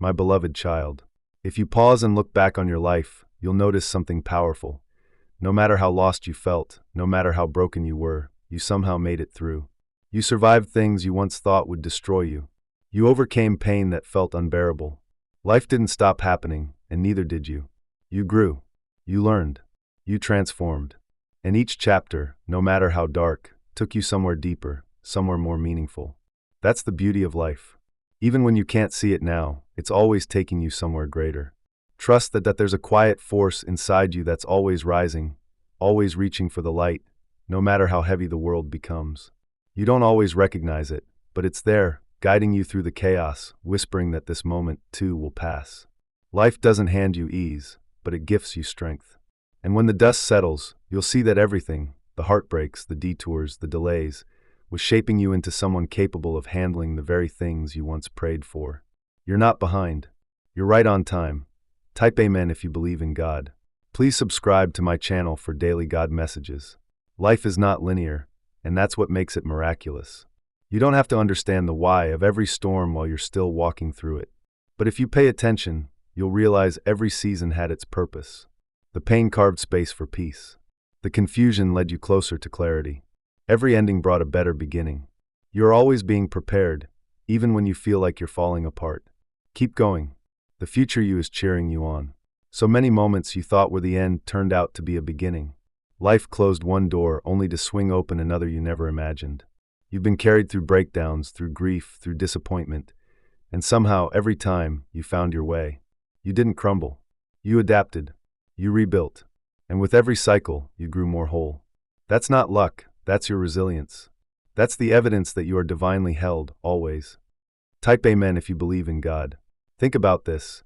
my beloved child. If you pause and look back on your life, you'll notice something powerful. No matter how lost you felt, no matter how broken you were, you somehow made it through. You survived things you once thought would destroy you. You overcame pain that felt unbearable. Life didn't stop happening, and neither did you. You grew. You learned. You transformed. And each chapter, no matter how dark, took you somewhere deeper, somewhere more meaningful. That's the beauty of life. Even when you can't see it now, it's always taking you somewhere greater. Trust that there's a quiet force inside you that's always rising, always reaching for the light, no matter how heavy the world becomes. You don't always recognize it, but it's there, guiding you through the chaos, whispering that this moment, too, will pass. Life doesn't hand you ease, but it gifts you strength. And when the dust settles, you'll see that everything, the heartbreaks, the detours, the delays, was shaping you into someone capable of handling the very things you once prayed for. You're not behind. You're right on time. Type Amen if you believe in God. Please subscribe to my channel for daily God messages. Life is not linear, and that's what makes it miraculous. You don't have to understand the why of every storm while you're still walking through it. But if you pay attention, you'll realize every season had its purpose. The pain carved space for peace. The confusion led you closer to clarity. Every ending brought a better beginning. You're always being prepared, even when you feel like you're falling apart. Keep going. The future you is cheering you on. So many moments you thought were the end turned out to be a beginning. Life closed one door only to swing open another you never imagined. You've been carried through breakdowns, through grief, through disappointment, and somehow, every time, you found your way. You didn't crumble. You adapted. You rebuilt. And with every cycle, you grew more whole. That's not luck, that's your resilience. That's the evidence that you are divinely held, always. Type Amen if you believe in God. Think about this.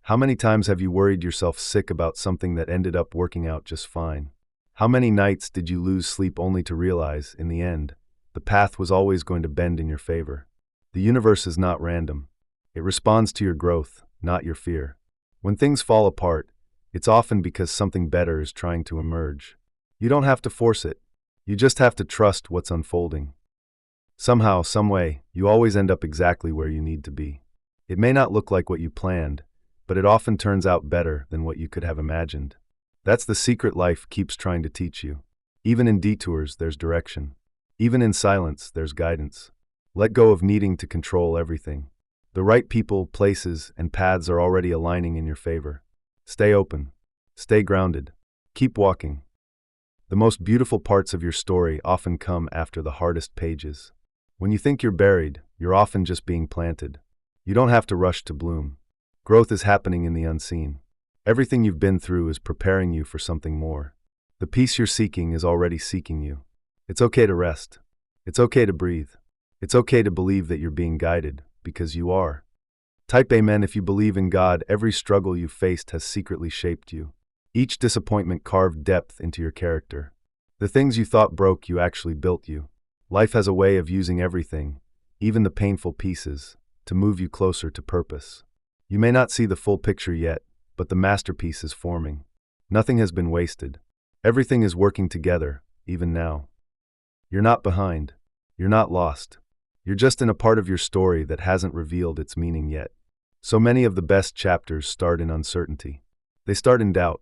How many times have you worried yourself sick about something that ended up working out just fine? How many nights did you lose sleep only to realize, in the end, the path was always going to bend in your favor? The universe is not random. It responds to your growth, not your fear. When things fall apart, it's often because something better is trying to emerge. You don't have to force it. You just have to trust what's unfolding. Somehow, someway, you always end up exactly where you need to be. It may not look like what you planned, but it often turns out better than what you could have imagined. That's the secret life keeps trying to teach you. Even in detours, there's direction. Even in silence, there's guidance. Let go of needing to control everything. The right people, places, and paths are already aligning in your favor. Stay open. Stay grounded. Keep walking. The most beautiful parts of your story often come after the hardest pages. When you think you're buried, you're often just being planted. You don't have to rush to bloom. Growth is happening in the unseen. Everything you've been through is preparing you for something more. The peace you're seeking is already seeking you. It's okay to rest. It's okay to breathe. It's okay to believe that you're being guided, because you are. Type Amen if you believe in God. Every struggle you've faced has secretly shaped you. Each disappointment carved depth into your character. The things you thought broke you actually built you. Life has a way of using everything, even the painful pieces, to move you closer to purpose. You may not see the full picture yet, but the masterpiece is forming. Nothing has been wasted. Everything is working together, even now. You're not behind. You're not lost. You're just in a part of your story that hasn't revealed its meaning yet. So many of the best chapters start in uncertainty. They start in doubt.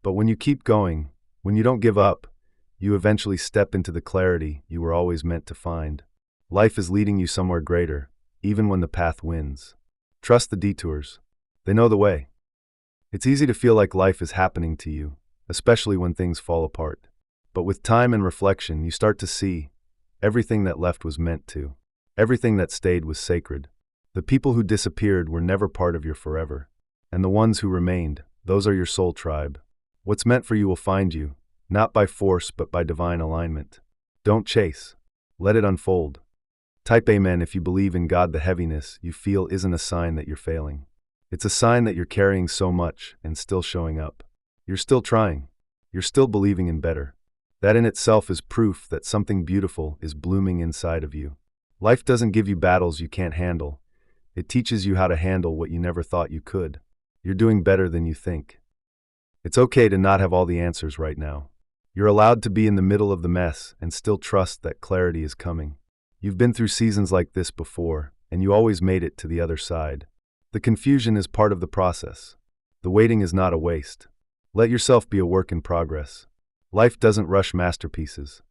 But when you keep going, when you don't give up, you eventually step into the clarity you were always meant to find. Life is leading you somewhere greater, even when the path wins. Trust the detours. They know the way. It's easy to feel like life is happening to you, especially when things fall apart. But with time and reflection, you start to see everything that left was meant to. Everything that stayed was sacred. The people who disappeared were never part of your forever. And the ones who remained, those are your soul tribe. What's meant for you will find you, not by force but by divine alignment. Don't chase. Let it unfold. Type Amen if you believe in God. The heaviness you feel isn't a sign that you're failing. It's a sign that you're carrying so much and still showing up. You're still trying. You're still believing in better. That in itself is proof that something beautiful is blooming inside of you. Life doesn't give you battles you can't handle. It teaches you how to handle what you never thought you could. You're doing better than you think. It's okay to not have all the answers right now. You're allowed to be in the middle of the mess and still trust that clarity is coming. You've been through seasons like this before, and you always made it to the other side. The confusion is part of the process. The waiting is not a waste. Let yourself be a work in progress. Life doesn't rush masterpieces.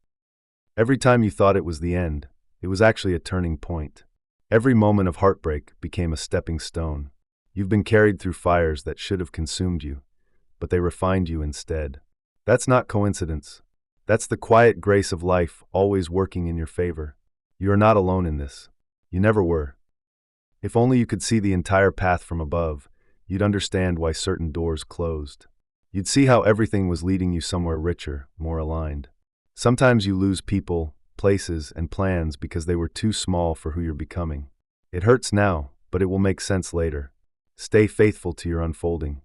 Every time you thought it was the end, it was actually a turning point. Every moment of heartbreak became a stepping stone. You've been carried through fires that should have consumed you, but they refined you instead. That's not coincidence. That's the quiet grace of life always working in your favor. You are not alone in this. You never were. If only you could see the entire path from above, you'd understand why certain doors closed. You'd see how everything was leading you somewhere richer, more aligned. Sometimes you lose people, places, and plans because they were too small for who you're becoming. It hurts now, but it will make sense later. Stay faithful to your unfolding.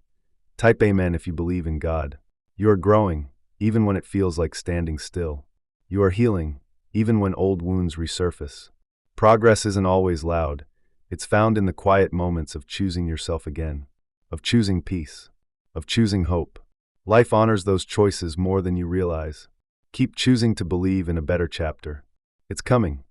Type Amen if you believe in God. You are growing, even when it feels like standing still. You are healing, even when old wounds resurface. Progress isn't always loud. It's found in the quiet moments of choosing yourself again, of choosing peace, of choosing hope. Life honors those choices more than you realize. Keep choosing to believe in a better chapter. It's coming.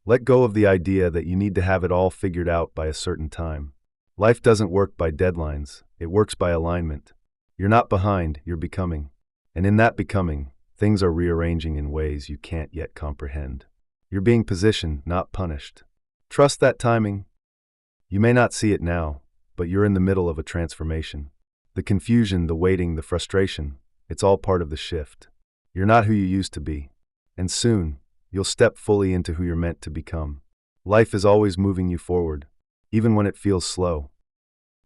Let go of the idea that you need to have it all figured out by a certain time. Life doesn't work by deadlines, it works by alignment. You're not behind, you're becoming. And in that becoming, things are rearranging in ways you can't yet comprehend. You're being positioned, not punished. Trust that timing. You may not see it now, but you're in the middle of a transformation. The confusion, the waiting, the frustration, it's all part of the shift. You're not who you used to be. And soon, you'll step fully into who you're meant to become. Life is always moving you forward, even when it feels slow.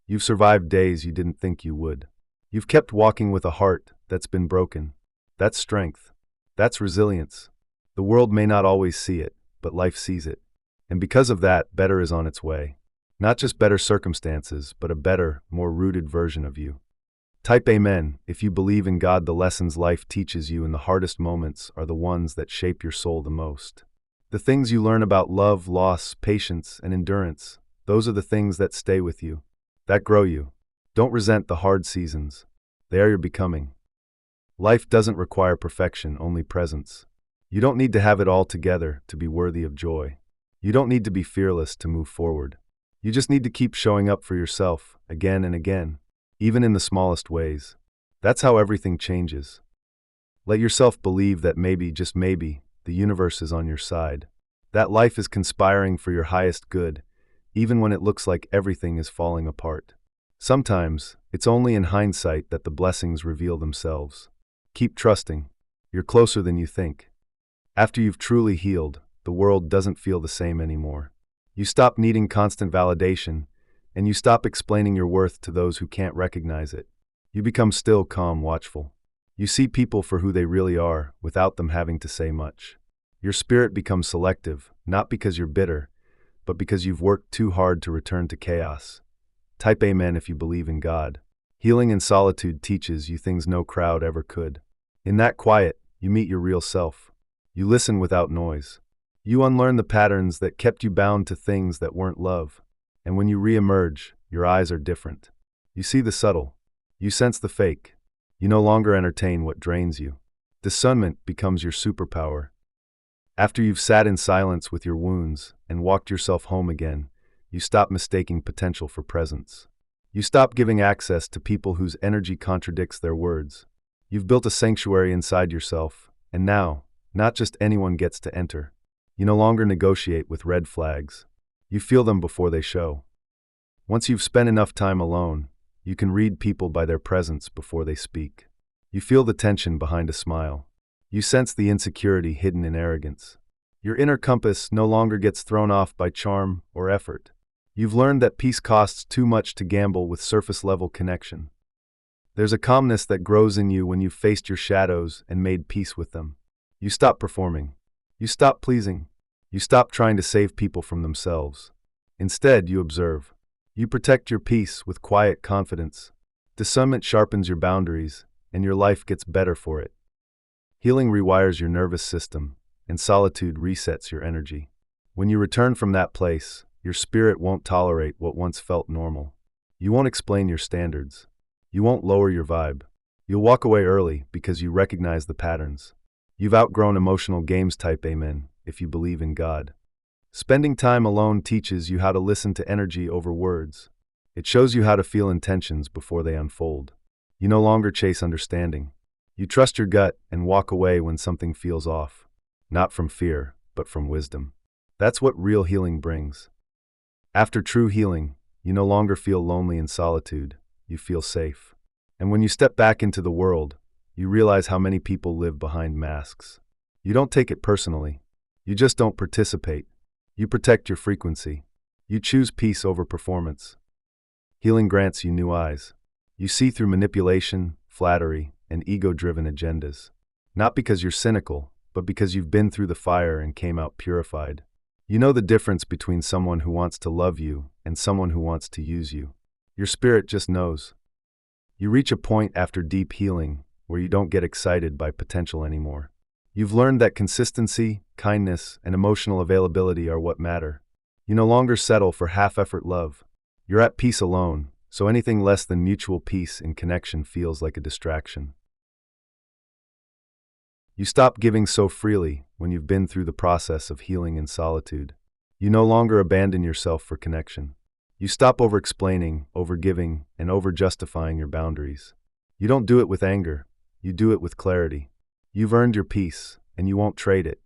You've survived days you didn't think you would. You've kept walking with a heart that's been broken. That's strength. That's resilience. The world may not always see it, but life sees it. And because of that, better is on its way. Not just better circumstances, but a better, more rooted version of you. Type Amen if you believe in God. The lessons life teaches you in the hardest moments are the ones that shape your soul the most. The things you learn about love, loss, patience, and endurance, those are the things that stay with you, that grow you. Don't resent the hard seasons. They are your becoming. Life doesn't require perfection, only presence. You don't need to have it all together to be worthy of joy. You don't need to be fearless to move forward. You just need to keep showing up for yourself, again and again, even in the smallest ways. That's how everything changes. Let yourself believe that maybe, just maybe, the universe is on your side. That life is conspiring for your highest good, even when it looks like everything is falling apart. Sometimes, it's only in hindsight that the blessings reveal themselves. Keep trusting. You're closer than you think. After you've truly healed, the world doesn't feel the same anymore. You stop needing constant validation, and you stop explaining your worth to those who can't recognize it. You become still, calm, watchful. You see people for who they really are, without them having to say much. Your spirit becomes selective, not because you're bitter, but because you've worked too hard to return to chaos. Type Amen if you believe in God. Healing in solitude teaches you things no crowd ever could. In that quiet, you meet your real self. You listen without noise. You unlearn the patterns that kept you bound to things that weren't love. And when you re-emerge, your eyes are different. You see the subtle. You sense the fake. You no longer entertain what drains you. Discernment becomes your superpower. After you've sat in silence with your wounds and walked yourself home again, you stop mistaking potential for presence. You stop giving access to people whose energy contradicts their words. You've built a sanctuary inside yourself, and now, not just anyone gets to enter. You no longer negotiate with red flags. You feel them before they show. Once you've spent enough time alone, you can read people by their presence before they speak. You feel the tension behind a smile. You sense the insecurity hidden in arrogance. Your inner compass no longer gets thrown off by charm or effort. You've learned that peace costs too much to gamble with surface-level connection. There's a calmness that grows in you when you've faced your shadows and made peace with them. You stop performing. You stop pleasing. You stop trying to save people from themselves. Instead, you observe. You protect your peace with quiet confidence. Discernment sharpens your boundaries, and your life gets better for it. Healing rewires your nervous system, and solitude resets your energy. When you return from that place, your spirit won't tolerate what once felt normal. You won't explain your standards. You won't lower your vibe. You'll walk away early because you recognize the patterns. You've outgrown emotional games. Type Amen if you believe in God. Spending time alone teaches you how to listen to energy over words. It shows you how to feel intentions before they unfold. You no longer chase understanding. You trust your gut and walk away when something feels off. Not from fear, but from wisdom. That's what real healing brings. After true healing, you no longer feel lonely in solitude. You feel safe. And when you step back into the world, you realize how many people live behind masks. You don't take it personally. You just don't participate. You protect your frequency. You choose peace over performance. Healing grants you new eyes. You see through manipulation, flattery, and ego-driven agendas. Not because you're cynical, but because you've been through the fire and came out purified. You know the difference between someone who wants to love you and someone who wants to use you. Your spirit just knows. You reach a point after deep healing where you don't get excited by potential anymore. You've learned that consistency, kindness, and emotional availability are what matter. You no longer settle for half-effort love. You're at peace alone, so anything less than mutual peace in connection feels like a distraction. You stop giving so freely when you've been through the process of healing in solitude. You no longer abandon yourself for connection. You stop over-explaining, over-giving, and over-justifying your boundaries. You don't do it with anger. You do it with clarity. You've earned your peace, and you won't trade it.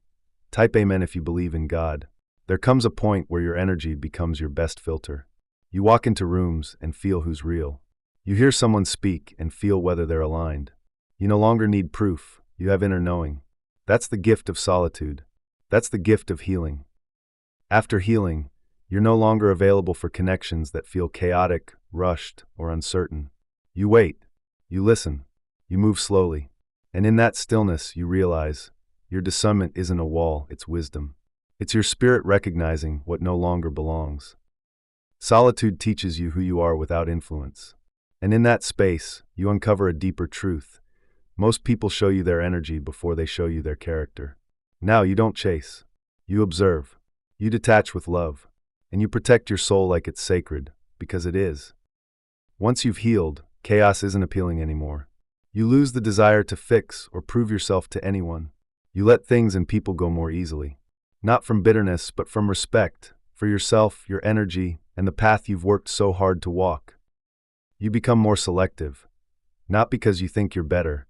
Type amen if you believe in God. There comes a point where your energy becomes your best filter. You walk into rooms and feel who's real. You hear someone speak and feel whether they're aligned. You no longer need proof. You have inner knowing. That's the gift of solitude. That's the gift of healing. After healing, you're no longer available for connections that feel chaotic, rushed, or uncertain. You wait. You listen. You move slowly. And in that stillness, you realize your discernment isn't a wall, it's wisdom. It's your spirit recognizing what no longer belongs. Solitude teaches you who you are without influence. And in that space, you uncover a deeper truth. Most people show you their energy before they show you their character. Now you don't chase. You observe. You detach with love. And you protect your soul like it's sacred, because it is. Once you've healed, chaos isn't appealing anymore. You lose the desire to fix or prove yourself to anyone. You let things and people go more easily. Not from bitterness, but from respect for yourself, your energy, and the path you've worked so hard to walk. You become more selective, not because you think you're better,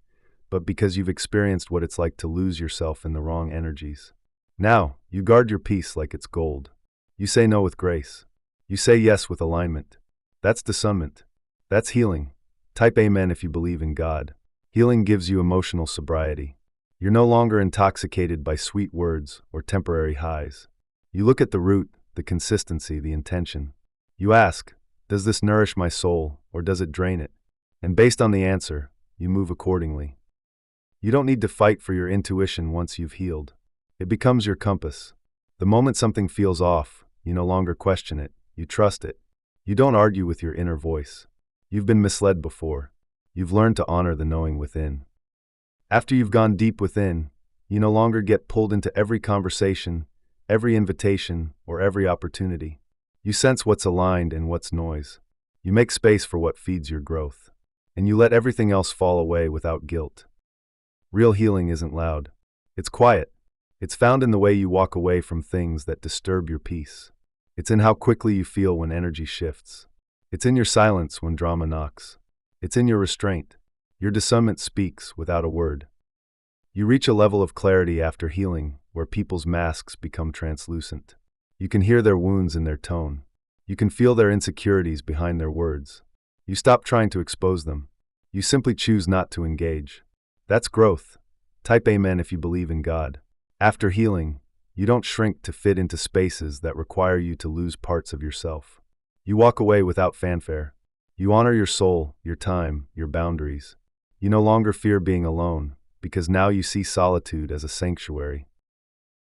but because you've experienced what it's like to lose yourself in the wrong energies. Now, you guard your peace like it's gold. You say no with grace. You say yes with alignment. That's discernment. That's healing. Type amen if you believe in God. Healing gives you emotional sobriety. You're no longer intoxicated by sweet words or temporary highs. You look at the root, the consistency, the intention. You ask, does this nourish my soul or does it drain it? And based on the answer, you move accordingly. You don't need to fight for your intuition once you've healed. It becomes your compass. The moment something feels off, you no longer question it, you trust it. You don't argue with your inner voice. You've been misled before. You've learned to honor the knowing within. After you've gone deep within, you no longer get pulled into every conversation, every invitation, or every opportunity. You sense what's aligned and what's noise. You make space for what feeds your growth. And you let everything else fall away without guilt. Real healing isn't loud. It's quiet. It's found in the way you walk away from things that disturb your peace. It's in how quickly you feel when energy shifts. It's in your silence when drama knocks. It's in your restraint. Your discernment speaks without a word. You reach a level of clarity after healing where people's masks become translucent. You can hear their wounds in their tone. You can feel their insecurities behind their words. You stop trying to expose them. You simply choose not to engage. That's growth. Type amen if you believe in God. After healing, you don't shrink to fit into spaces that require you to lose parts of yourself. You walk away without fanfare. You honor your soul, your time, your boundaries. You no longer fear being alone, because now you see solitude as a sanctuary.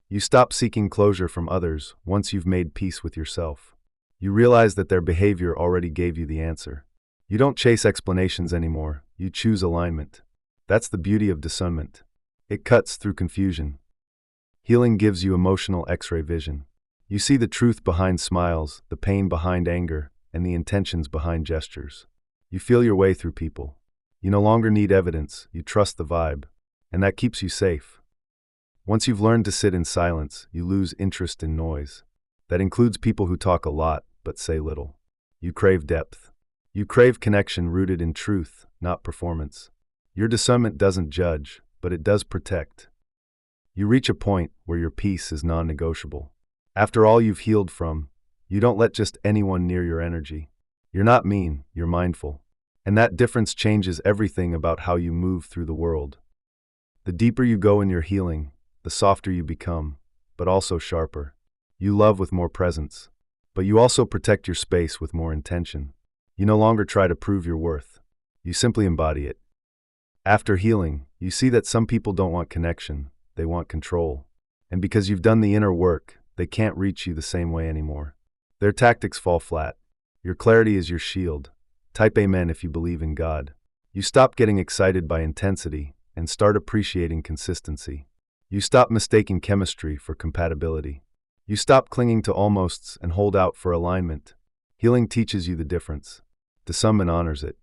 You stop seeking closure from others once you've made peace with yourself. You realize that their behavior already gave you the answer. You don't chase explanations anymore, you choose alignment. That's the beauty of discernment. It cuts through confusion. Healing gives you emotional X-ray vision. You see the truth behind smiles, the pain behind anger, and the intentions behind gestures. You feel your way through people. You no longer need evidence, you trust the vibe, and that keeps you safe. Once you've learned to sit in silence, you lose interest in noise. That includes people who talk a lot but say little. You crave depth. You crave connection rooted in truth, not performance. Your discernment doesn't judge, but it does protect. You reach a point where your peace is non-negotiable. After all you've healed from, you don't let just anyone near your energy. You're not mean, you're mindful. And that difference changes everything about how you move through the world. The deeper you go in your healing, the softer you become, but also sharper. You love with more presence, but you also protect your space with more intention. You no longer try to prove your worth. You simply embody it. After healing, you see that some people don't want connection, they want control. And because you've done the inner work, they can't reach you the same way anymore. Their tactics fall flat. Your clarity is your shield. Type amen if you believe in God. You stop getting excited by intensity and start appreciating consistency. You stop mistaking chemistry for compatibility. You stop clinging to almosts and hold out for alignment. Healing teaches you the difference. Discernment honors it.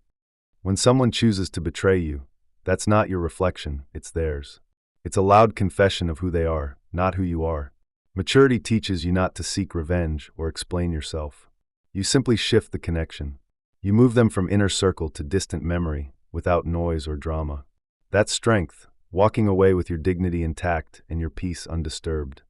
When someone chooses to betray you, that's not your reflection, it's theirs. It's a loud confession of who they are, not who you are. Maturity teaches you not to seek revenge or explain yourself. You simply shift the connection. You move them from inner circle to distant memory, without noise or drama. That's strength, walking away with your dignity intact and your peace undisturbed.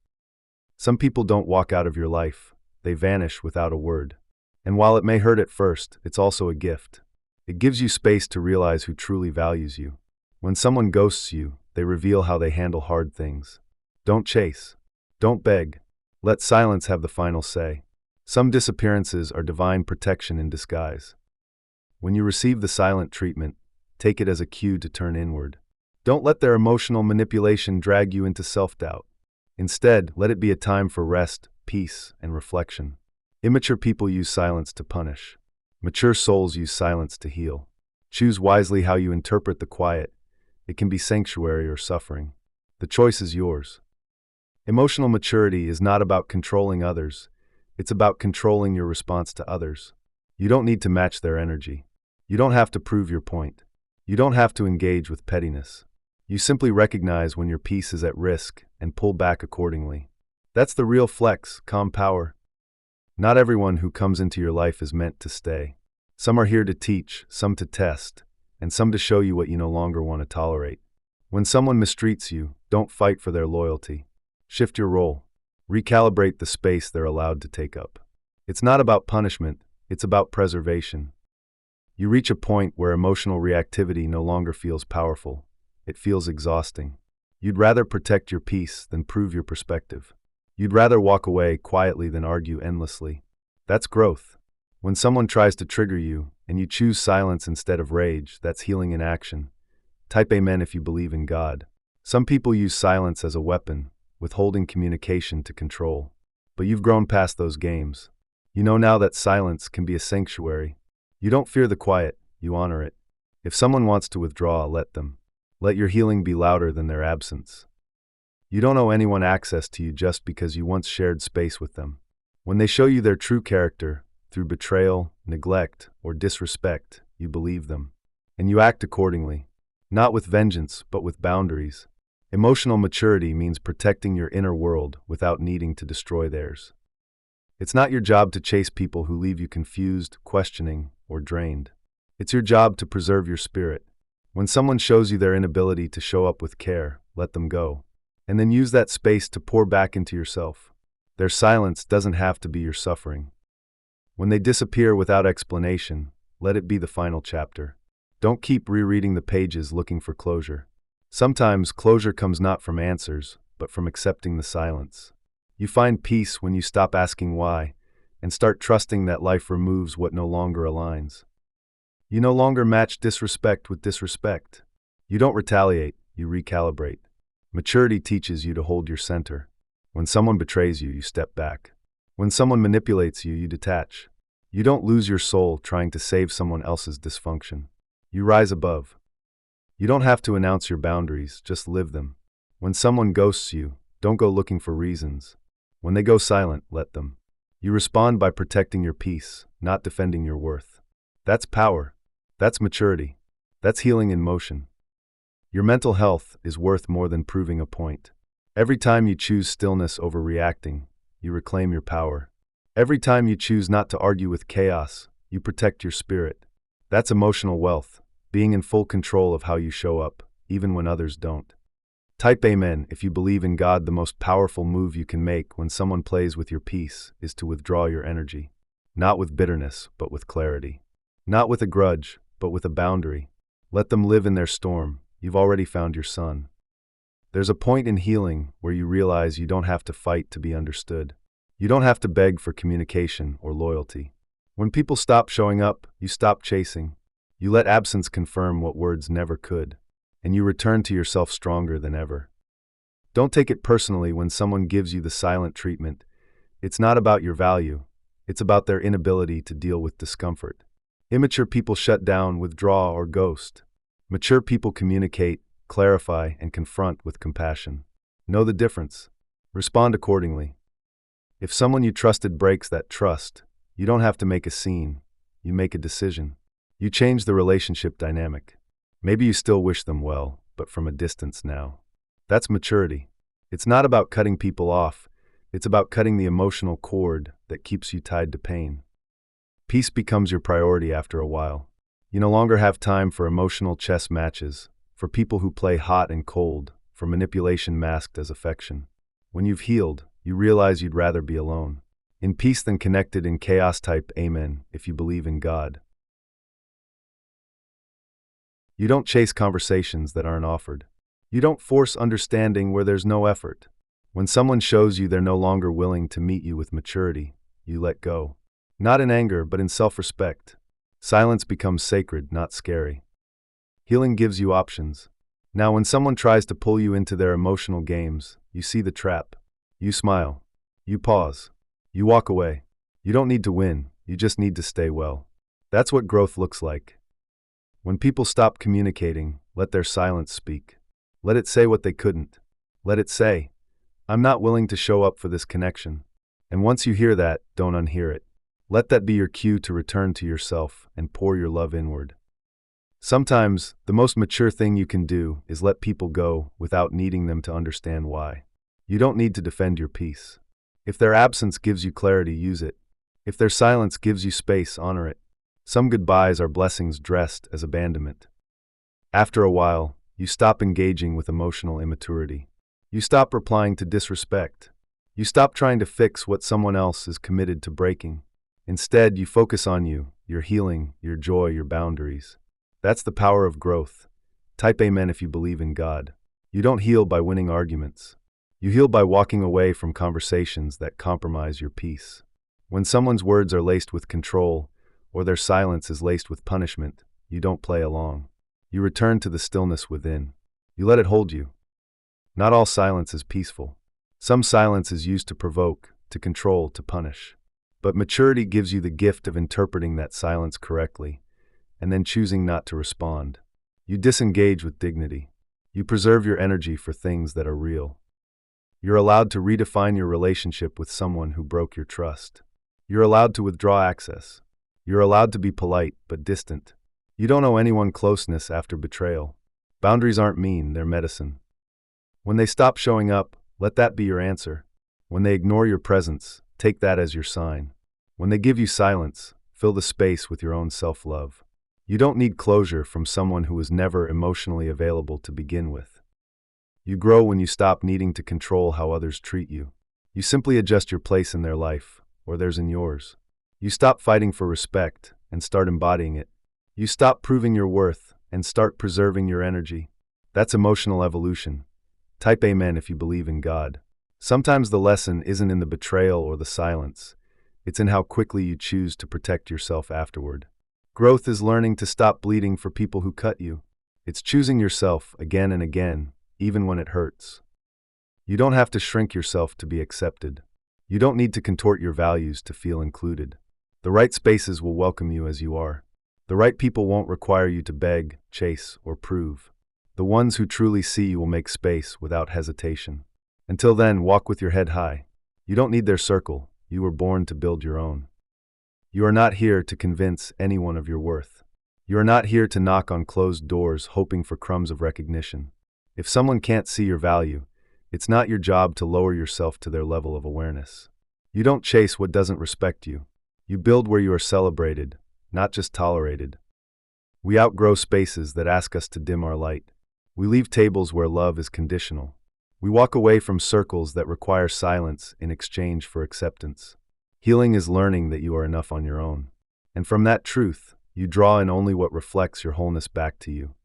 Some people don't walk out of your life, they vanish without a word. And while it may hurt at first, it's also a gift. It gives you space to realize who truly values you. When someone ghosts you, they reveal how they handle hard things. Don't chase. Don't beg. Let silence have the final say. Some disappearances are divine protection in disguise. When you receive the silent treatment, take it as a cue to turn inward. Don't let their emotional manipulation drag you into self-doubt. Instead, let it be a time for rest, peace, and reflection. Immature people use silence to punish. Mature souls use silence to heal. Choose wisely how you interpret the quiet. It can be sanctuary or suffering. The choice is yours. Emotional maturity is not about controlling others. It's about controlling your response to others. You don't need to match their energy. You don't have to prove your point. You don't have to engage with pettiness. You simply recognize when your peace is at risk and pull back accordingly. That's the real flex, calm power. Not everyone who comes into your life is meant to stay. Some are here to teach, some to test, and some to show you what you no longer want to tolerate. When someone mistreats you, don't fight for their loyalty. Shift your role. Recalibrate the space they're allowed to take up. It's not about punishment, it's about preservation. You reach a point where emotional reactivity no longer feels powerful. It feels exhausting. You'd rather protect your peace than prove your perspective. You'd rather walk away quietly than argue endlessly. That's growth. When someone tries to trigger you, and you choose silence instead of rage, that's healing in action. Type amen if you believe in God. Some people use silence as a weapon, withholding communication to control. But you've grown past those games. You know now that silence can be a sanctuary. You don't fear the quiet, you honor it. If someone wants to withdraw, let them. Let your healing be louder than their absence. You don't owe anyone access to you just because you once shared space with them. When they show you their true character, through betrayal, neglect, or disrespect, you believe them. And you act accordingly. Not with vengeance, but with boundaries. Emotional maturity means protecting your inner world without needing to destroy theirs. It's not your job to chase people who leave you confused, questioning, or drained. It's your job to preserve your spirit. When someone shows you their inability to show up with care, let them go. And then use that space to pour back into yourself. Their silence doesn't have to be your suffering. When they disappear without explanation, let it be the final chapter. Don't keep rereading the pages looking for closure. Sometimes closure comes not from answers, but from accepting the silence. You find peace when you stop asking why, and start trusting that life removes what no longer aligns. You no longer match disrespect with disrespect. You don't retaliate, you recalibrate. Maturity teaches you to hold your center. When someone betrays you, you step back. When someone manipulates you, you detach. You don't lose your soul trying to save someone else's dysfunction. You rise above. You don't have to announce your boundaries, just live them. When someone ghosts you, don't go looking for reasons. When they go silent, let them. You respond by protecting your peace, not defending your worth. That's power. That's maturity. That's healing in motion. Your mental health is worth more than proving a point. Every time you choose stillness over reacting, you reclaim your power. Every time you choose not to argue with chaos, You protect your spirit. That's emotional wealth, being in full control of how you show up, even when others don't. Type Amen if you believe in God. The most powerful move you can make when someone plays with your peace is to withdraw your energy. Not with bitterness, but with clarity. Not with a grudge, but with a boundary. Let them live in their storm. You've already found your sun. There's a point in healing where you realize you don't have to fight to be understood. You don't have to beg for communication or loyalty. When people stop showing up, you stop chasing. You let absence confirm what words never could, and you return to yourself stronger than ever. Don't take it personally when someone gives you the silent treatment. It's not about your value. It's about their inability to deal with discomfort. Immature people shut down, withdraw, or ghost. Mature people communicate, clarify, and confront with compassion. Know the difference. Respond accordingly. If someone you trusted breaks that trust, you don't have to make a scene. You make a decision. You change the relationship dynamic. Maybe you still wish them well, but from a distance now. That's maturity. It's not about cutting people off. It's about cutting the emotional cord that keeps you tied to pain. Peace becomes your priority after a while. You no longer have time for emotional chess matches, for people who play hot and cold, for manipulation masked as affection. When you've healed, you realize you'd rather be alone. In peace than connected. In chaos. Type Amen if you believe in God. You don't chase conversations that aren't offered. You don't force understanding where there's no effort. When someone shows you they're no longer willing to meet you with maturity, you let go. Not in anger, but in self-respect. Silence becomes sacred, not scary. Healing gives you options. Now, when someone tries to pull you into their emotional games, you see the trap. You smile. You pause. You walk away. You don't need to win, you just need to stay well. That's what growth looks like. When people stop communicating, let their silence speak. Let it say what they couldn't. Let it say, I'm not willing to show up for this connection. And once you hear that, don't unhear it. Let that be your cue to return to yourself and pour your love inward. Sometimes, the most mature thing you can do is let people go without needing them to understand why. You don't need to defend your peace. If their absence gives you clarity, use it. If their silence gives you space, honor it. Some goodbyes are blessings dressed as abandonment. After a while, you stop engaging with emotional immaturity. You stop replying to disrespect. You stop trying to fix what someone else is committed to breaking. Instead, you focus on you, your healing, your joy, your boundaries. That's the power of growth. Type Amen if you believe in God. You don't heal by winning arguments. You heal by walking away from conversations that compromise your peace. When someone's words are laced with control, or their silence is laced with punishment, you don't play along. You return to the stillness within. You let it hold you. Not all silence is peaceful. Some silence is used to provoke, to control, to punish. But maturity gives you the gift of interpreting that silence correctly, and then choosing not to respond. You disengage with dignity. You preserve your energy for things that are real. You're allowed to redefine your relationship with someone who broke your trust. You're allowed to withdraw access. You're allowed to be polite, but distant. You don't owe anyone closeness after betrayal. Boundaries aren't mean, they're medicine. When they stop showing up, let that be your answer. When they ignore your presence, take that as your sign. When they give you silence, fill the space with your own self-love. You don't need closure from someone who was never emotionally available to begin with. You grow when you stop needing to control how others treat you. You simply adjust your place in their life, or theirs in yours. You stop fighting for respect and start embodying it. You stop proving your worth and start preserving your energy. That's emotional evolution. Type Amen if you believe in God. Sometimes the lesson isn't in the betrayal or the silence. It's in how quickly you choose to protect yourself afterward. Growth is learning to stop bleeding for people who cut you. It's choosing yourself again and again, even when it hurts. You don't have to shrink yourself to be accepted. You don't need to contort your values to feel included. The right spaces will welcome you as you are. The right people won't require you to beg, chase, or prove. The ones who truly see you will make space without hesitation. Until then, walk with your head high. You don't need their circle. You were born to build your own. You are not here to convince anyone of your worth. You are not here to knock on closed doors hoping for crumbs of recognition. If someone can't see your value, it's not your job to lower yourself to their level of awareness. You don't chase what doesn't respect you. You build where you are celebrated, not just tolerated. We outgrow spaces that ask us to dim our light. We leave tables where love is conditional. We walk away from circles that require silence in exchange for acceptance. Healing is learning that you are enough on your own. And from that truth, you draw in only what reflects your wholeness back to you.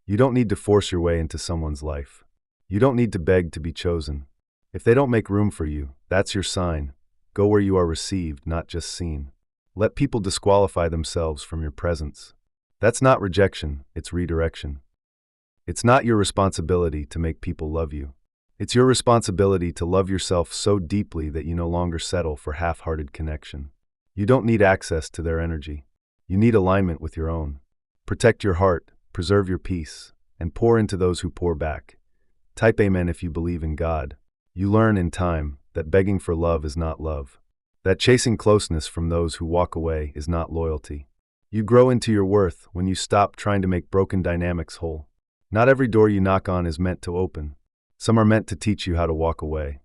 You don't need to force your way into someone's life. You don't need to beg to be chosen. If they don't make room for you, that's your sign. Go where you are received, not just seen. Let people disqualify themselves from your presence. That's not rejection, it's redirection. It's not your responsibility to make people love you. It's your responsibility to love yourself so deeply that you no longer settle for half-hearted connection. You don't need access to their energy. You need alignment with your own. Protect your heart, preserve your peace, and pour into those who pour back. Type Amen if you believe in God. You learn in time that begging for love is not love. That chasing closeness from those who walk away is not loyalty. You grow into your worth when you stop trying to make broken dynamics whole. Not every door you knock on is meant to open. Some are meant to teach you how to walk away.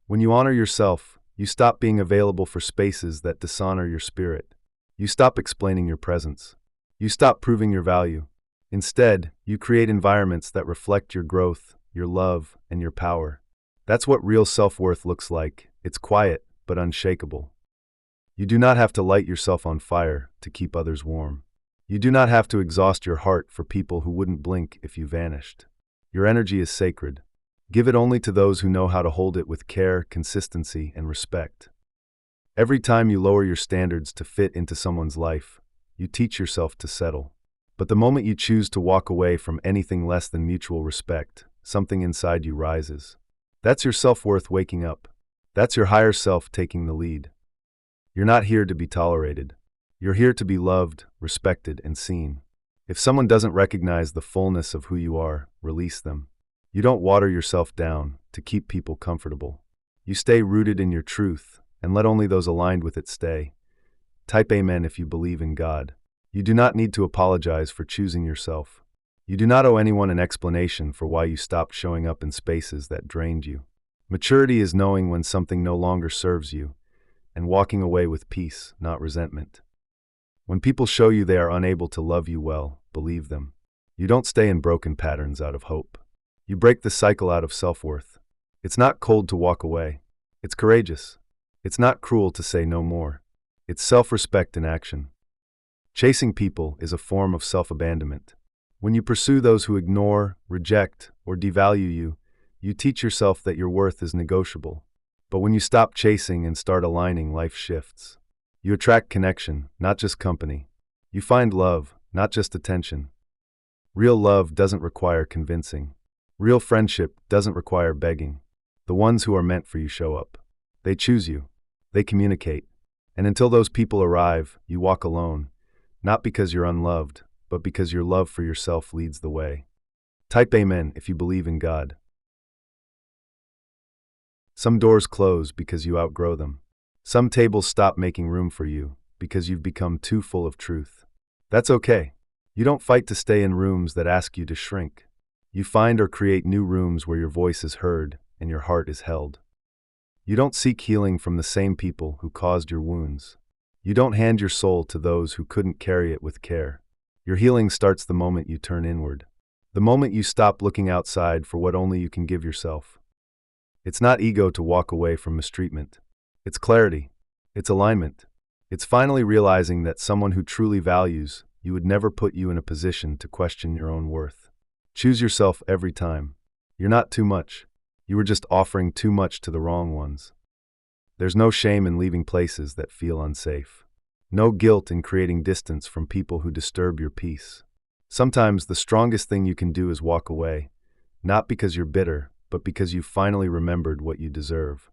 When you honor yourself, you stop being available for spaces that dishonor your spirit. You stop explaining your presence. You stop proving your value. Instead, you create environments that reflect your growth, your love, and your power. That's what real self-worth looks like. It's quiet, but unshakable. You do not have to light yourself on fire to keep others warm. You do not have to exhaust your heart for people who wouldn't blink if you vanished. Your energy is sacred. Give it only to those who know how to hold it with care, consistency, and respect. Every time you lower your standards to fit into someone's life, you teach yourself to settle. But the moment you choose to walk away from anything less than mutual respect, something inside you rises. That's your self-worth waking up. That's your higher self taking the lead. You're not here to be tolerated. You're here to be loved, respected, and seen. If someone doesn't recognize the fullness of who you are, release them. You don't water yourself down to keep people comfortable. You stay rooted in your truth, and let only those aligned with it stay. Type Amen if you believe in God. You do not need to apologize for choosing yourself. You do not owe anyone an explanation for why you stopped showing up in spaces that drained you. Maturity is knowing when something no longer serves you, and walking away with peace, not resentment. When people show you they are unable to love you well, believe them. You don't stay in broken patterns out of hope. You break the cycle out of self-worth. It's not cold to walk away. It's courageous. It's not cruel to say no more. It's self-respect in action. Chasing people is a form of self-abandonment. When you pursue those who ignore, reject, or devalue you, you teach yourself that your worth is negotiable. But when you stop chasing and start aligning, life shifts. You attract connection, not just company. You find love, not just attention. Real love doesn't require convincing. Real friendship doesn't require begging. The ones who are meant for you show up. They choose you. They communicate. And until those people arrive, you walk alone, not because you're unloved, but because your love for yourself leads the way. Type Amen if you believe in God. Some doors close because you outgrow them. Some tables stop making room for you because you've become too full of truth. That's okay. You don't fight to stay in rooms that ask you to shrink. You find or create new rooms where your voice is heard and your heart is held. You don't seek healing from the same people who caused your wounds. You don't hand your soul to those who couldn't carry it with care. Your healing starts the moment you turn inward. The moment you stop looking outside for what only you can give yourself. It's not ego to walk away from mistreatment. It's clarity. It's alignment. It's finally realizing that someone who truly values you would never put you in a position to question your own worth. Choose yourself every time. You're not too much. You were just offering too much to the wrong ones. There's no shame in leaving places that feel unsafe. No guilt in creating distance from people who disturb your peace. Sometimes the strongest thing you can do is walk away, not because you're bitter, but because you finally remembered what you deserve.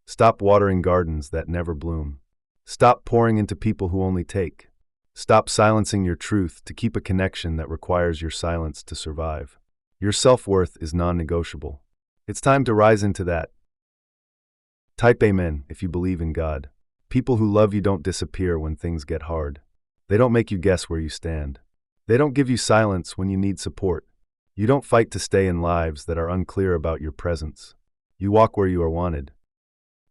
Stop watering gardens that never bloom. Stop pouring into people who only take. Stop silencing your truth to keep a connection that requires your silence to survive. Your self-worth is non-negotiable. It's time to rise into that. Type Amen if you believe in God. People who love you don't disappear when things get hard. They don't make you guess where you stand. They don't give you silence when you need support. You don't fight to stay in lives that are unclear about your presence. You walk where you are wanted.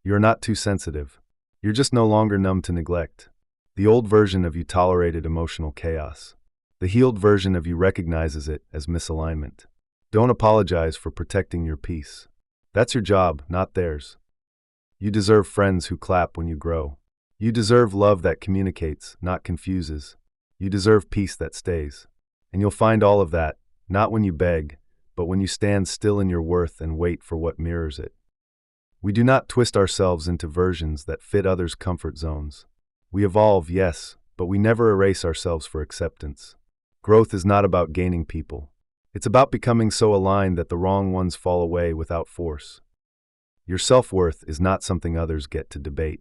You're not too sensitive. You're just no longer numb to neglect. The old version of you tolerated emotional chaos. The healed version of you recognizes it as misalignment. Don't apologize for protecting your peace. That's your job, not theirs. You deserve friends who clap when you grow. You deserve love that communicates, not confuses. You deserve peace that stays. And you'll find all of that, not when you beg, but when you stand still in your worth and wait for what mirrors it. We do not twist ourselves into versions that fit others' comfort zones. We evolve, yes, but we never erase ourselves for acceptance. Growth is not about gaining people. It's about becoming so aligned that the wrong ones fall away without force. Your self-worth is not something others get to debate.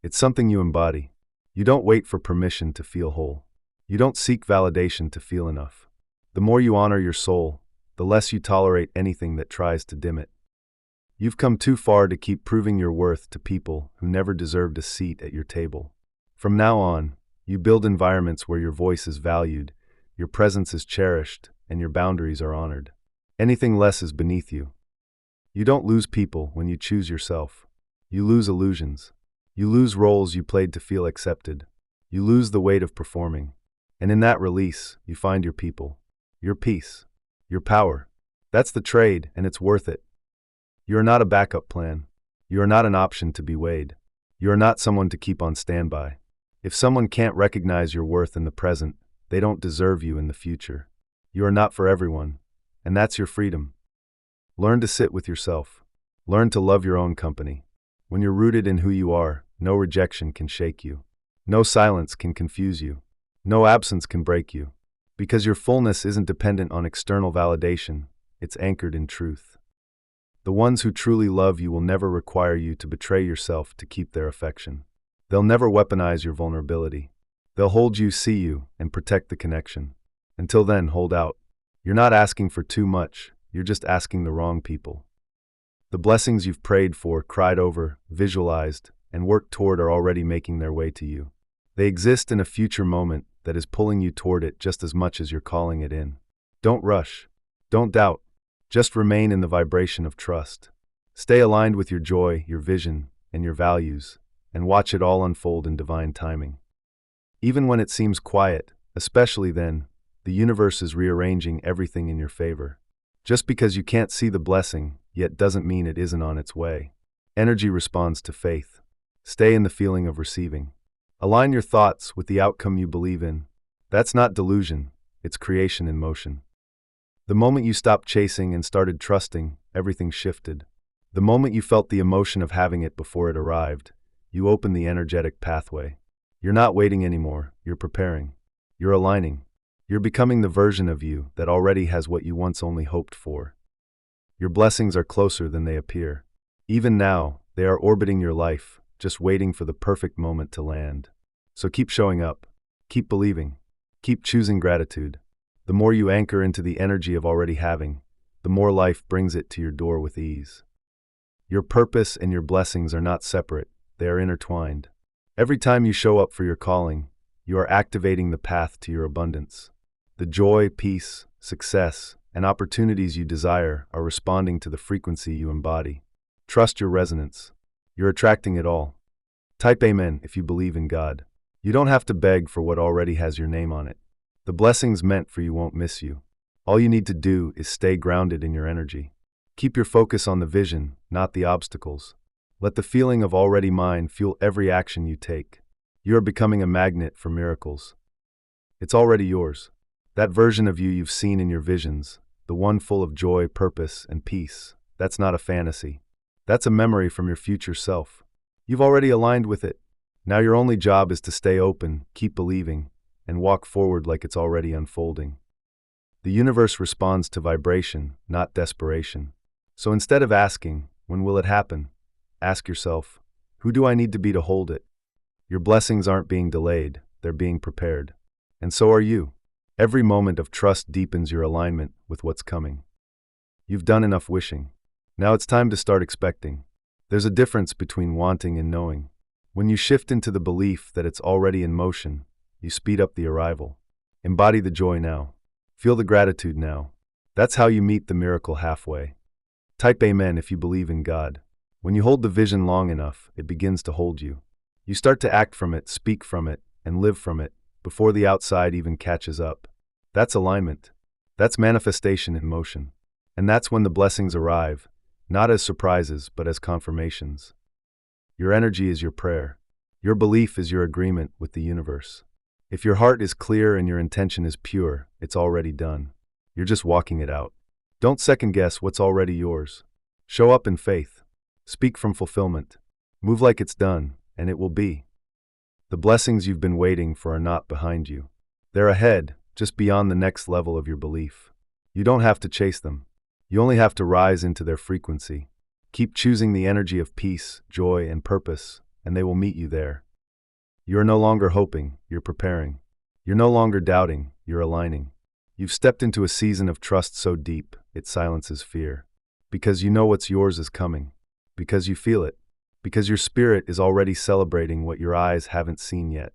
It's something you embody. You don't wait for permission to feel whole. You don't seek validation to feel enough. The more you honor your soul, the less you tolerate anything that tries to dim it. You've come too far to keep proving your worth to people who never deserved a seat at your table. From now on, you build environments where your voice is valued, your presence is cherished, and your boundaries are honored. Anything less is beneath you. You don't lose people when you choose yourself. You lose illusions. You lose roles you played to feel accepted. You lose the weight of performing. And in that release, you find your people, your peace, your power. That's the trade, and it's worth it. You are not a backup plan. You are not an option to be weighed. You are not someone to keep on standby. If someone can't recognize your worth in the present, they don't deserve you in the future. You are not for everyone, and that's your freedom. Learn to sit with yourself. Learn to love your own company. When you're rooted in who you are, no rejection can shake you. No silence can confuse you. No absence can break you. Because your fullness isn't dependent on external validation, it's anchored in truth. The ones who truly love you will never require you to betray yourself to keep their affection. They'll never weaponize your vulnerability. They'll hold you, see you, and protect the connection. Until then, hold out. You're not asking for too much, you're just asking the wrong people. The blessings you've prayed for, cried over, visualized, and worked toward are already making their way to you. They exist in a future moment that is pulling you toward it just as much as you're calling it in. Don't rush. Don't doubt. Just remain in the vibration of trust. Stay aligned with your joy, your vision, and your values, and watch it all unfold in divine timing. Even when it seems quiet, especially then, the universe is rearranging everything in your favor. Just because you can't see the blessing, yet doesn't mean it isn't on its way. Energy responds to faith. Stay in the feeling of receiving. Align your thoughts with the outcome you believe in. That's not delusion, it's creation in motion. The moment you stopped chasing and started trusting, everything shifted. The moment you felt the emotion of having it before it arrived, you opened the energetic pathway. You're not waiting anymore, you're preparing. You're aligning. You're becoming the version of you that already has what you once only hoped for. Your blessings are closer than they appear. Even now, they are orbiting your life, just waiting for the perfect moment to land. So keep showing up. Keep believing. Keep choosing gratitude. The more you anchor into the energy of already having, the more life brings it to your door with ease. Your purpose and your blessings are not separate, they are intertwined. Every time you show up for your calling, you are activating the path to your abundance. The joy, peace, success, and opportunities you desire are responding to the frequency you embody. Trust your resonance. You're attracting it all. Type Amen if you believe in God. You don't have to beg for what already has your name on it. The blessings meant for you won't miss you. All you need to do is stay grounded in your energy. Keep your focus on the vision, not the obstacles. Let the feeling of already mine fuel every action you take. You are becoming a magnet for miracles. It's already yours. That version of you you've seen in your visions, the one full of joy, purpose, and peace, that's not a fantasy. That's a memory from your future self. You've already aligned with it. Now your only job is to stay open, keep believing, and walk forward like it's already unfolding. The universe responds to vibration, not desperation. So instead of asking, when will it happen? Ask yourself, who do I need to be to hold it? Your blessings aren't being delayed, they're being prepared. And so are you. Every moment of trust deepens your alignment with what's coming. You've done enough wishing. Now it's time to start expecting. There's a difference between wanting and knowing. When you shift into the belief that it's already in motion, you speed up the arrival. Embody the joy now. Feel the gratitude now. That's how you meet the miracle halfway. Type Amen if you believe in God. When you hold the vision long enough, it begins to hold you. You start to act from it, speak from it, and live from it, before the outside even catches up. That's alignment. That's manifestation in motion. And that's when the blessings arrive, not as surprises, but as confirmations. Your energy is your prayer. Your belief is your agreement with the universe. If your heart is clear and your intention is pure, it's already done. You're just walking it out. Don't second guess what's already yours. Show up in faith. Speak from fulfillment. Move like it's done, and it will be. The blessings you've been waiting for are not behind you. They're ahead, just beyond the next level of your belief. You don't have to chase them. You only have to rise into their frequency. Keep choosing the energy of peace, joy, and purpose, and they will meet you there. You are no longer hoping, you're preparing. You're no longer doubting, you're aligning. You've stepped into a season of trust so deep, it silences fear. Because you know what's yours is coming. Because you feel it. Because your spirit is already celebrating what your eyes haven't seen yet.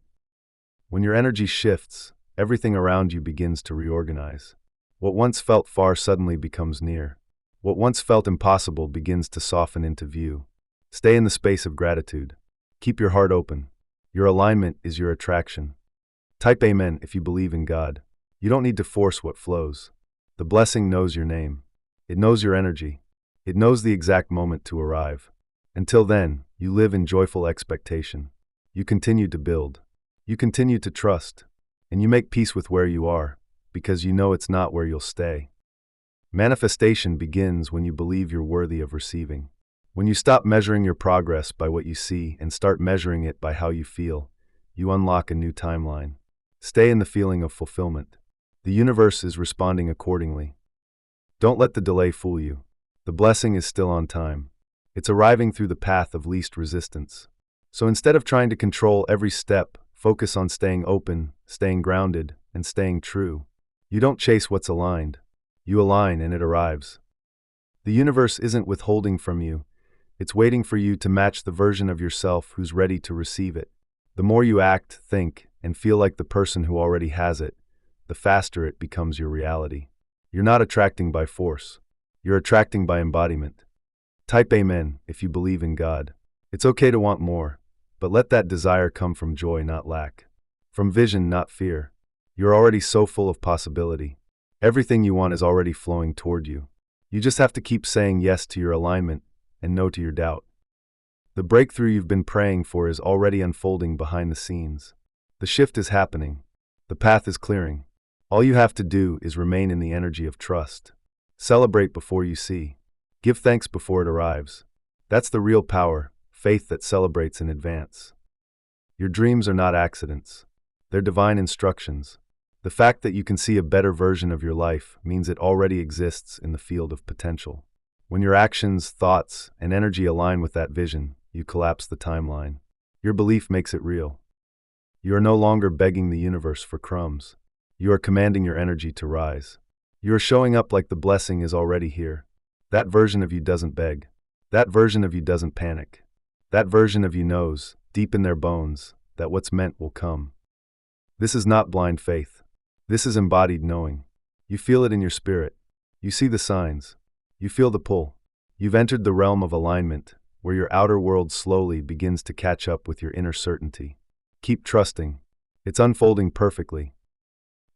When your energy shifts, everything around you begins to reorganize. What once felt far suddenly becomes near. What once felt impossible begins to soften into view. Stay in the space of gratitude. Keep your heart open. Your alignment is your attraction. Type Amen if you believe in God. You don't need to force what flows. The blessing knows your name. It knows your energy. It knows the exact moment to arrive. Until then, you live in joyful expectation. You continue to build. You continue to trust. And you make peace with where you are, because you know it's not where you'll stay. Manifestation begins when you believe you're worthy of receiving. When you stop measuring your progress by what you see and start measuring it by how you feel, you unlock a new timeline. Stay in the feeling of fulfillment. The universe is responding accordingly. Don't let the delay fool you. The blessing is still on time. It's arriving through the path of least resistance. So instead of trying to control every step, focus on staying open, staying grounded, and staying true. You don't chase what's aligned. You align and it arrives. The universe isn't withholding from you. It's waiting for you to match the version of yourself who's ready to receive it. The more you act, think, and feel like the person who already has it, the faster it becomes your reality. You're not attracting by force. You're attracting by embodiment. Type Amen if you believe in God. It's okay to want more, but let that desire come from joy, not lack. From vision, not fear. You're already so full of possibility. Everything you want is already flowing toward you. You just have to keep saying yes to your alignment and no to your doubt. The breakthrough you've been praying for is already unfolding behind the scenes. The shift is happening. The path is clearing. All you have to do is remain in the energy of trust. Celebrate before you see. Give thanks before it arrives. That's the real power, faith that celebrates in advance. Your dreams are not accidents. They're divine instructions. The fact that you can see a better version of your life means it already exists in the field of potential. When your actions, thoughts, and energy align with that vision, you collapse the timeline. Your belief makes it real. You are no longer begging the universe for crumbs. You are commanding your energy to rise. You are showing up like the blessing is already here. That version of you doesn't beg. That version of you doesn't panic. That version of you knows, deep in their bones, that what's meant will come. This is not blind faith. This is embodied knowing. You feel it in your spirit. You see the signs. You feel the pull. You've entered the realm of alignment, where your outer world slowly begins to catch up with your inner certainty. Keep trusting. It's unfolding perfectly.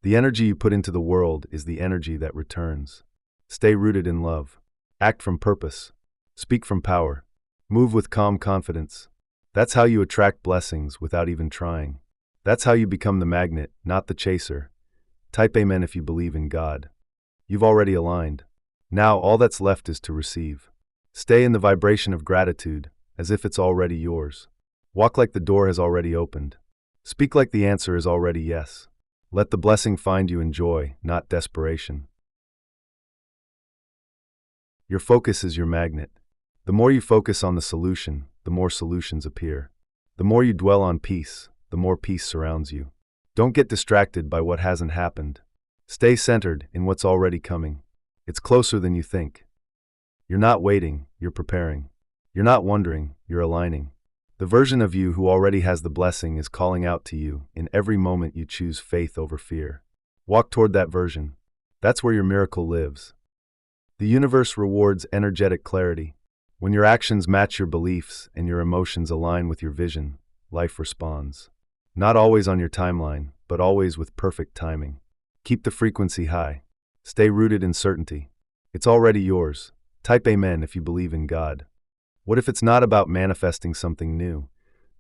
The energy you put into the world is the energy that returns. Stay rooted in love. Act from purpose. Speak from power. Move with calm confidence. That's how you attract blessings without even trying. That's how you become the magnet, not the chaser. Type Amen if you believe in God. You've already aligned. Now all that's left is to receive. Stay in the vibration of gratitude, as if it's already yours. Walk like the door has already opened. Speak like the answer is already yes. Let the blessing find you in joy, not desperation. Your focus is your magnet. The more you focus on the solution, the more solutions appear. The more you dwell on peace, the more peace surrounds you. Don't get distracted by what hasn't happened. Stay centered in what's already coming. It's closer than you think. You're not waiting, you're preparing. You're not wondering, you're aligning. The version of you who already has the blessing is calling out to you in every moment you choose faith over fear. Walk toward that version. That's where your miracle lives. The universe rewards energetic clarity. When your actions match your beliefs and your emotions align with your vision, life responds. Not always on your timeline, but always with perfect timing. Keep the frequency high. Stay rooted in certainty. It's already yours. Type Amen if you believe in God. What if it's not about manifesting something new,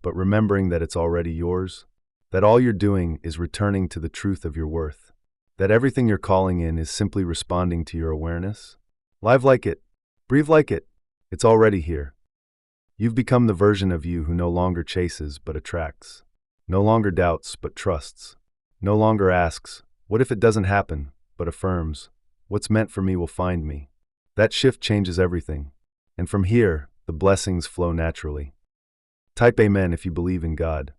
but remembering that it's already yours? That all you're doing is returning to the truth of your worth? That everything you're calling in is simply responding to your awareness? Live like it. Breathe like it. It's already here. You've become the version of you who no longer chases but attracts. No longer doubts but trusts. No longer asks, what if it doesn't happen, but affirms, what's meant for me will find me. That shift changes everything. And from here, the blessings flow naturally. Type Amen if you believe in God.